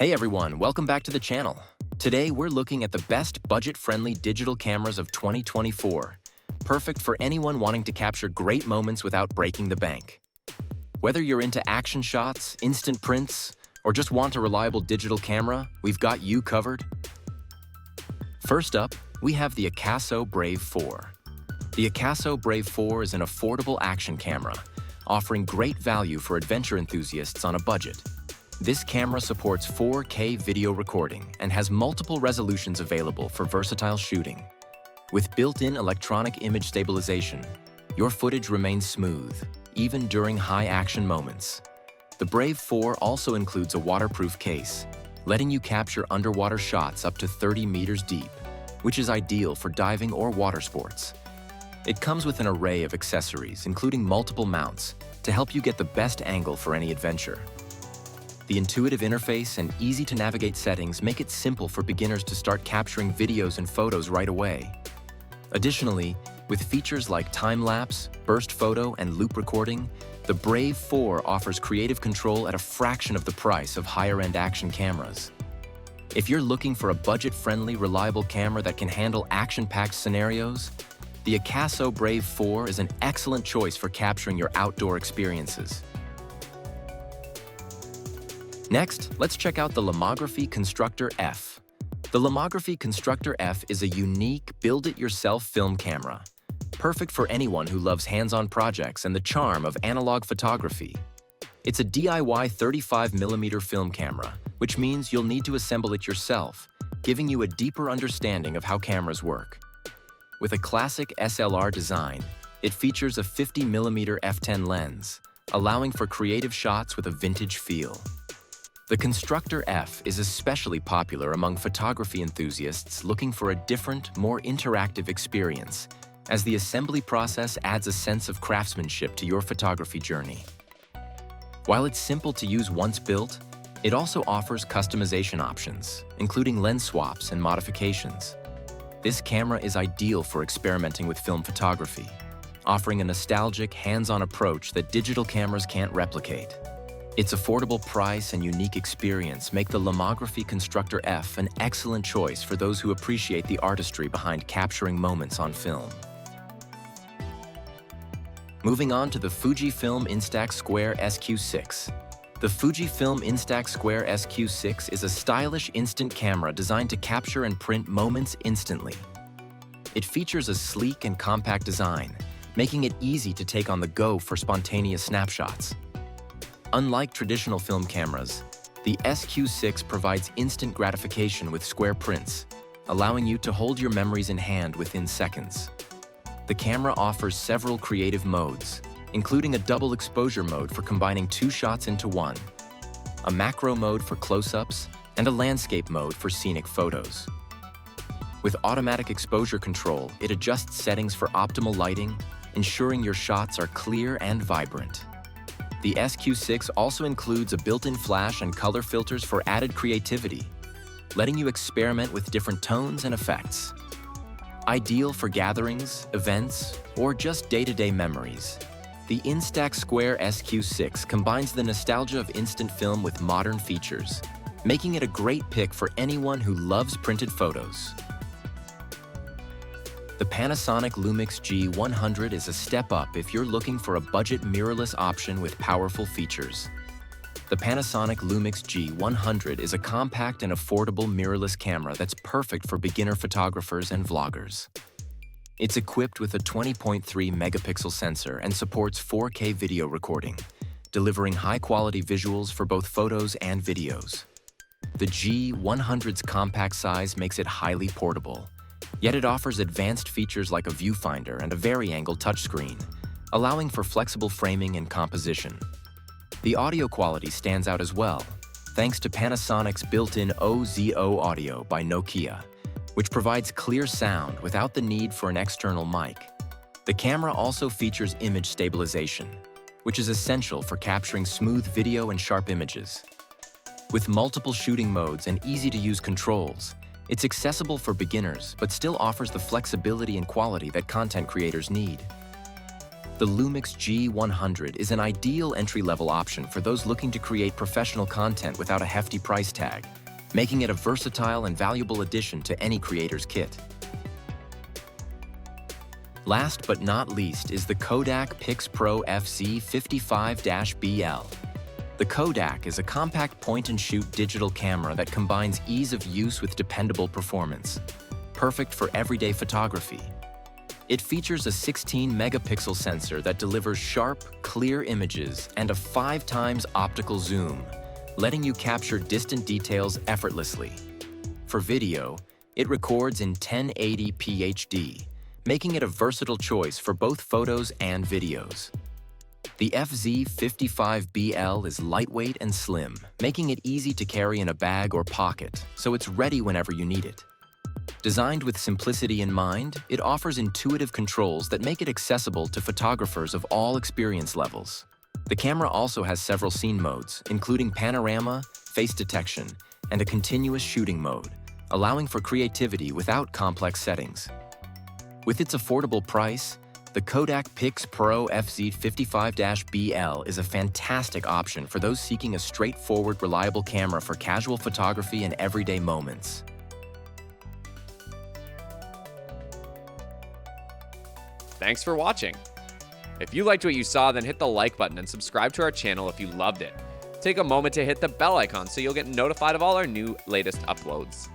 Hey everyone, welcome back to the channel. Today we're looking at the best budget-friendly digital cameras of 2024, perfect for anyone wanting to capture great moments without breaking the bank. Whether you're into action shots, instant prints, or just want a reliable digital camera, we've got you covered. First up, we have the AKASO Brave 4. The AKASO Brave 4 is an affordable action camera, offering great value for adventure enthusiasts on a budget. This camera supports 4K video recording and has multiple resolutions available for versatile shooting. With built-in electronic image stabilization, your footage remains smooth, even during high-action moments. The Brave 4 also includes a waterproof case, letting you capture underwater shots up to 30 meters deep, which is ideal for diving or water sports. It comes with an array of accessories, including multiple mounts, to help you get the best angle for any adventure. The intuitive interface and easy-to-navigate settings make it simple for beginners to start capturing videos and photos right away. Additionally, with features like time-lapse, burst photo, and loop recording, the Brave 4 offers creative control at a fraction of the price of higher-end action cameras. If you're looking for a budget-friendly, reliable camera that can handle action-packed scenarios, the AKASO Brave 4 is an excellent choice for capturing your outdoor experiences. Next, let's check out the Lomography Konstruktor F. The Lomography Konstruktor F is a unique, build-it-yourself film camera, perfect for anyone who loves hands-on projects and the charm of analog photography. It's a DIY 35mm film camera, which means you'll need to assemble it yourself, giving you a deeper understanding of how cameras work. With a classic SLR design, it features a 50mm f10 lens, allowing for creative shots with a vintage feel. The Konstruktor F is especially popular among photography enthusiasts looking for a different, more interactive experience, as the assembly process adds a sense of craftsmanship to your photography journey. While it's simple to use once built, it also offers customization options, including lens swaps and modifications. This camera is ideal for experimenting with film photography, offering a nostalgic, hands-on approach that digital cameras can't replicate. Its affordable price and unique experience make the Lomography Konstruktor F an excellent choice for those who appreciate the artistry behind capturing moments on film. Moving on to the Fujifilm Instax Square SQ6. The Fujifilm Instax Square SQ6 is a stylish instant camera designed to capture and print moments instantly. It features a sleek and compact design, making it easy to take on the go for spontaneous snapshots. Unlike traditional film cameras, the SQ6 provides instant gratification with square prints, allowing you to hold your memories in hand within seconds. The camera offers several creative modes, including a double exposure mode for combining two shots into one, a macro mode for close-ups, and a landscape mode for scenic photos. With automatic exposure control, it adjusts settings for optimal lighting, ensuring your shots are clear and vibrant. The SQ6 also includes a built-in flash and color filters for added creativity, letting you experiment with different tones and effects. Ideal for gatherings, events, or just day-to-day memories, the Instax Square SQ6 combines the nostalgia of instant film with modern features, making it a great pick for anyone who loves printed photos. The Panasonic Lumix G100 is a step up if you're looking for a budget mirrorless option with powerful features. The Panasonic Lumix G100 is a compact and affordable mirrorless camera that's perfect for beginner photographers and vloggers. It's equipped with a 20.3 megapixel sensor and supports 4K video recording, delivering high-quality visuals for both photos and videos. The G100's compact size makes it highly portable, yet it offers advanced features like a viewfinder and a vari-angle touchscreen, allowing for flexible framing and composition. The audio quality stands out as well, thanks to Panasonic's built-in OZO audio by Nokia, which provides clear sound without the need for an external mic. The camera also features image stabilization, which is essential for capturing smooth video and sharp images. With multiple shooting modes and easy-to-use controls, it's accessible for beginners but still offers the flexibility and quality that content creators need. The Lumix G100 is an ideal entry-level option for those looking to create professional content without a hefty price tag, making it a versatile and valuable addition to any creator's kit. Last but not least is the KODAK PIXPRO FZ55-BL. The KODAK is a compact point-and-shoot digital camera that combines ease of use with dependable performance, perfect for everyday photography. It features a 16-megapixel sensor that delivers sharp, clear images and a 5 times optical zoom, letting you capture distant details effortlessly. For video, it records in 1080p HD, making it a versatile choice for both photos and videos. The FZ55BL is lightweight and slim, making it easy to carry in a bag or pocket, so it's ready whenever you need it. Designed with simplicity in mind, it offers intuitive controls that make it accessible to photographers of all experience levels. The camera also has several scene modes, including panorama, face detection, and a continuous shooting mode, allowing for creativity without complex settings. With its affordable price, the KODAK PIXPRO FZ55-BL is a fantastic option for those seeking a straightforward, reliable camera for casual photography and everyday moments. Thanks for watching. If you liked what you saw, then hit the like button and subscribe to our channel if you loved it. Take a moment to hit the bell icon so you'll get notified of all our latest uploads.